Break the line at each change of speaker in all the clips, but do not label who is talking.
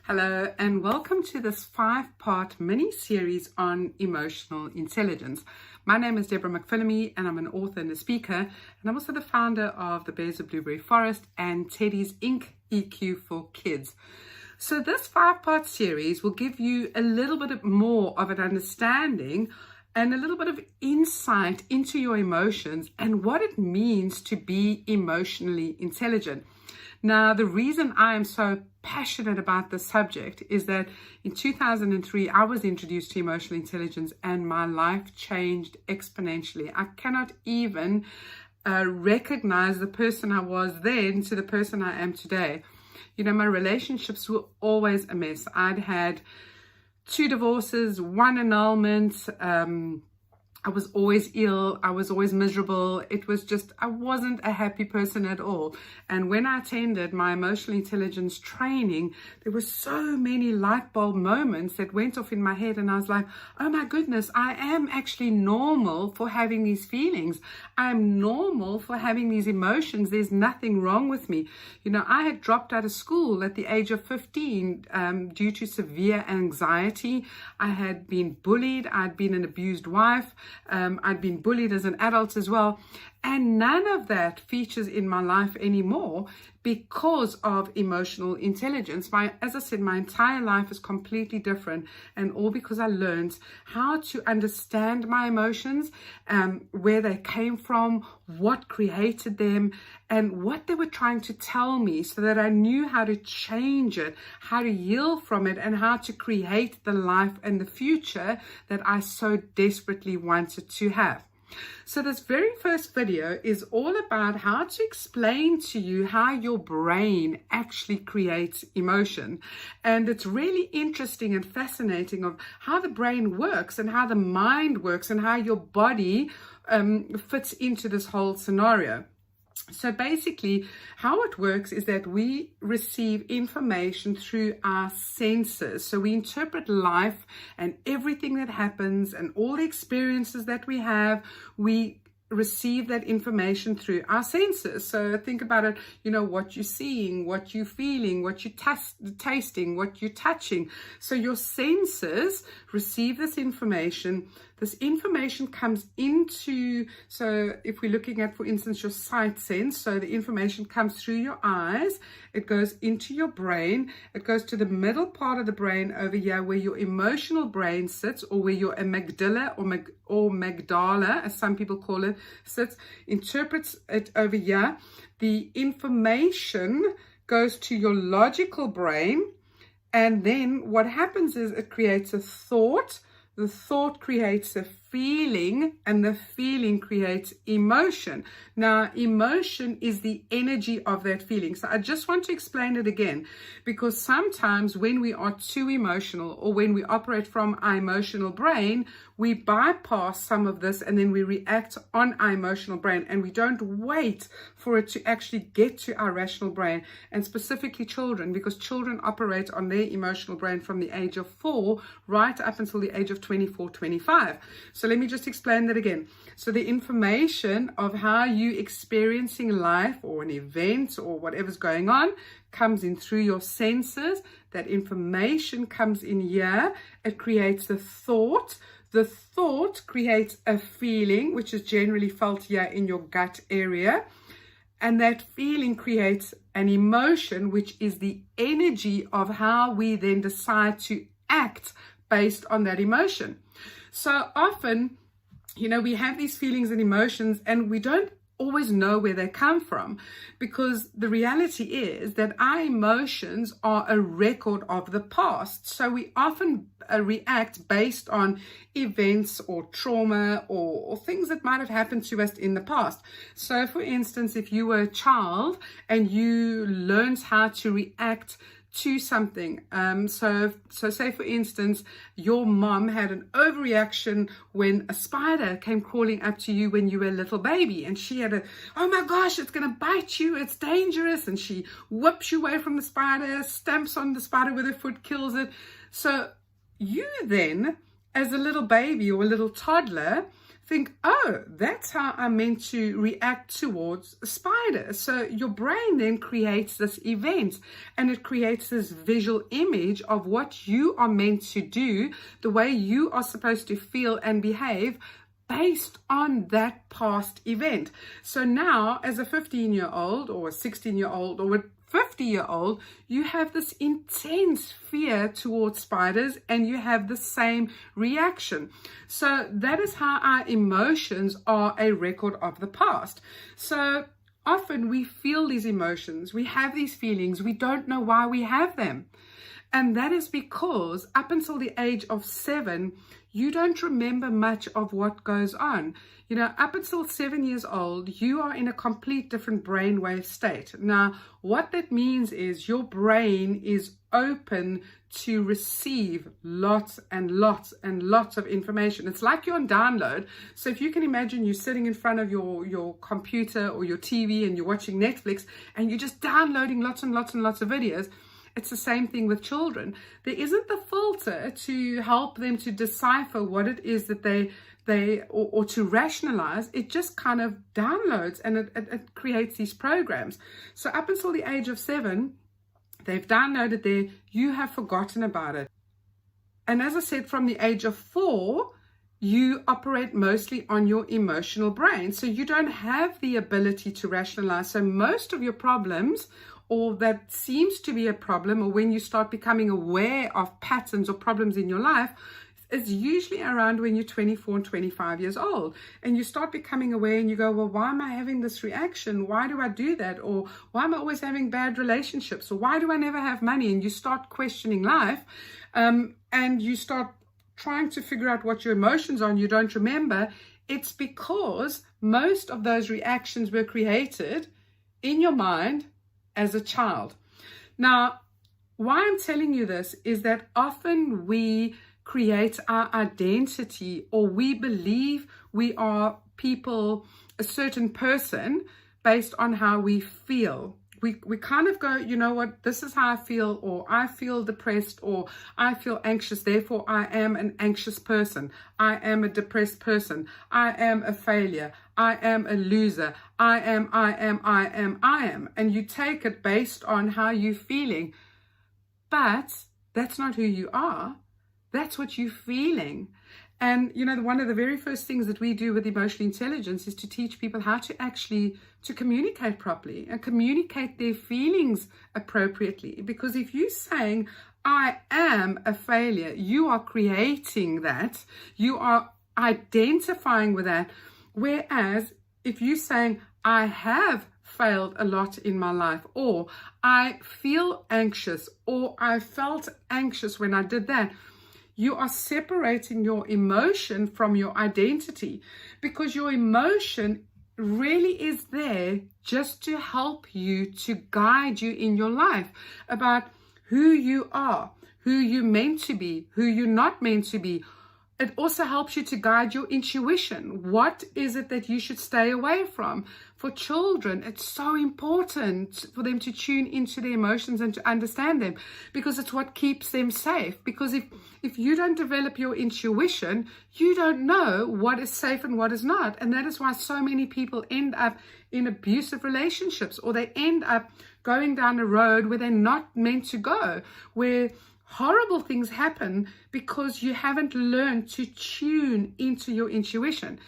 Hello and welcome to this 5-part mini-series on emotional intelligence. My name is Deborah McPhillamy and I'm an author and a speaker, and I'm also the founder of the Bears of Blueberry Forest and Teddy's Inc. EQ for Kids. So this 5-part series will give you a little bit more of an understanding and a little bit of insight into your emotions and what it means to be emotionally intelligent. Now, the reason I am so passionate about this subject is that in 2003, I was introduced to emotional intelligence and my life changed exponentially. I cannot even recognize the person I was then to the person I am today. You know, my relationships were always a mess. I'd had 2 divorces, 1 annulment. I was always ill. I was always miserable. It was just, I wasn't a happy person at all. And when I attended my emotional intelligence training, there were so many light bulb moments that went off in my head. And I was like, oh my goodness, I am actually normal for having these feelings. I am normal for having these emotions. There's nothing wrong with me. You know, I had dropped out of school at the age of 15 due to severe anxiety. I had been bullied. I'd been an abused wife. I'd been bullied as an adult as well, and none of that features in my life anymore because of emotional intelligence. As I said, my entire life is completely different, and all because I learned how to understand my emotions, where they came from, what created them, and what they were trying to tell me, so that I knew how to change it, how to heal from it, and how to create the life and the future that I so desperately wanted to have. So this very first video is all about how to explain to you how your brain actually creates emotion. And it's really interesting and fascinating of how the brain works and how the mind works and how your body fits into this whole scenario. So basically, how it works is that we receive information through our senses. So we interpret life and everything that happens and all the experiences that we have, we receive that information through our senses. So think about it, you know, what you're seeing, what you're feeling, what you're tasting, what you're touching. So your senses receive this information. This information comes into, so if we're looking at, for instance, your sight sense, so the information comes through your eyes, it goes into your brain, it goes to the middle part of the brain over here where your emotional brain sits, or where your amygdala or magdala, as some people call it, sits, interprets it over here. The information goes to your logical brain, and then what happens is it creates a thought. The thought creates a feeling, and the feeling creates emotion. Now, emotion is the energy of that feeling. So I just want to explain it again, because sometimes when we are too emotional, or when we operate from our emotional brain, we bypass some of this and then we react on our emotional brain, and we don't wait for it to actually get to our rational brain, and specifically children, because children operate on their emotional brain from the age of 4 right up until the age of 24, 25. So let me just explain that again. So the information of how you experiencing life or an event or whatever's going on comes in through your senses. That information comes in here. It creates a thought. The thought creates a feeling, which is generally felt here in your gut area. And that feeling creates an emotion, which is the energy of how we then decide to act based on that emotion. So often, you know, we have these feelings and emotions and we don't always know where they come from, because the reality is that our emotions are a record of the past. So we often react based on events or trauma or things that might have happened to us in the past. So for instance, if you were a child and you learned how to react to something. So say for instance, your mom had an overreaction when a spider came crawling up to you when you were a little baby, and she had oh my gosh, it's going to bite you, it's dangerous, and she whips you away from the spider, stamps on the spider with her foot, kills it. So you then, as a little baby or a little toddler, think, oh, that's how I'm meant to react towards a spider. So your brain then creates this event, and it creates this visual image of what you are meant to do, the way you are supposed to feel and behave based on that past event. So now, as a 15-year-old or a 16-year-old or a 50-year-old, you have this intense fear towards spiders, and you have the same reaction. So that is how our emotions are a record of the past. So often we feel these emotions, we have these feelings, we don't know why we have them. And that is because up until the age of 7, you don't remember much of what goes on. You know, up until 7 years old, you are in a complete different brainwave state. Now, what that means is your brain is open to receive lots and lots and lots of information. It's like you're on download. So if you can imagine you sitting in front of your computer or your TV and you're watching Netflix and you're just downloading lots and lots and lots of videos. It's the same thing with children. There isn't the filter to help them to decipher what it is that or to rationalize. It just kind of downloads, and it creates these programs. So up until the age of 7, they've downloaded there, you have forgotten about it. And as I said, from the age of 4, you operate mostly on your emotional brain. So you don't have the ability to rationalize. So most of your problems, or that seems to be a problem, or when you start becoming aware of patterns or problems in your life, is usually around when you're 24 and 25 years old. And you start becoming aware and you go, well, why am I having this reaction? Why do I do that? Or why am I always having bad relationships? Or why do I never have money? And you start questioning life, and you start trying to figure out what your emotions are and you don't remember. It's because most of those reactions were created in your mind as a child. Now, why I'm telling you this is that often we create our identity, or we believe we are people, a certain person, based on how we feel. We kind of go, you know what, this is how I feel, or I feel depressed, or I feel anxious, therefore I am an anxious person. I am a depressed person. I am a failure. I am a loser. I am. And you take it based on how you're feeling. But that's not who you are. That's what you're feeling. And, you know, one of the very first things that we do with emotional intelligence is to teach people how to actually to communicate properly and communicate their feelings appropriately. Because if you're saying, I am a failure, you are creating that. You are identifying with that. Whereas if you're saying, I have failed a lot in my life, or I feel anxious, or I felt anxious when I did that, you are separating your emotion from your identity, because your emotion really is there just to help you, to guide you in your life about who you are, who you're meant to be, who you're not meant to be. It also helps you to guide your intuition. What is it that you should stay away from? For children, it's so important for them to tune into their emotions and to understand them, because it's what keeps them safe. Because if you don't develop your intuition, you don't know what is safe and what is not. And that is why so many people end up in abusive relationships, or they end up going down a road where they're not meant to go, where horrible things happen because you haven't learned to tune into your intuition.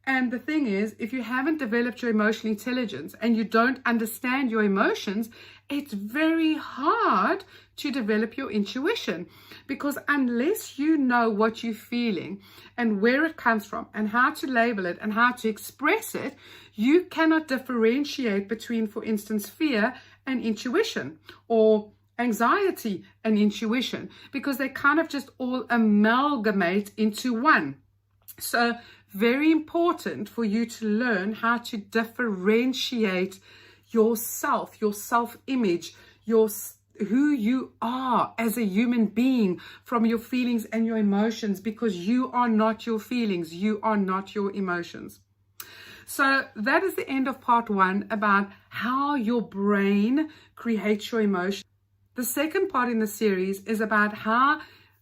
And the thing is, if you haven't developed your emotional intelligence and you don't understand your emotions, it's very hard to develop your intuition, because unless you know what you're feeling and where it comes from and how to label it and how to express it, you cannot differentiate between, for instance, fear and intuition, or anxiety and intuition, because they kind of just all amalgamate into one. So very important for you to learn how to differentiate yourself, your self-image, who you are as a human being from your feelings and your emotions, because you are not your feelings, you are not your emotions. So that is the end of part 1 about how your brain creates your emotions. The second part in the series is about how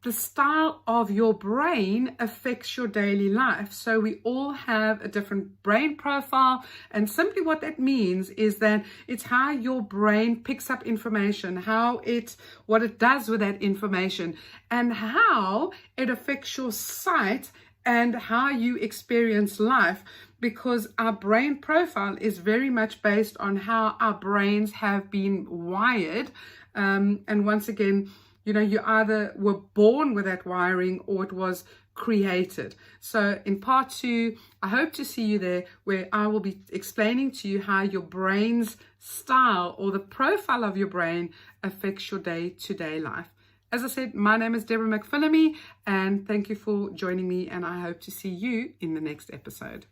the style of your brain affects your daily life. So we all have a different brain profile, and simply what that means is that it's how your brain picks up information, what it does with that information, and how it affects your sight and how you experience life, because our brain profile is very much based on how our brains have been wired. And once again, you either were born with that wiring or it was created. So in part 2, I hope to see you there, where I will be explaining to you how your brain's style or the profile of your brain affects your day-to-day life. As I said, my name is Deborah McPhillamy, and thank you for joining me, and I hope to see you in the next episode.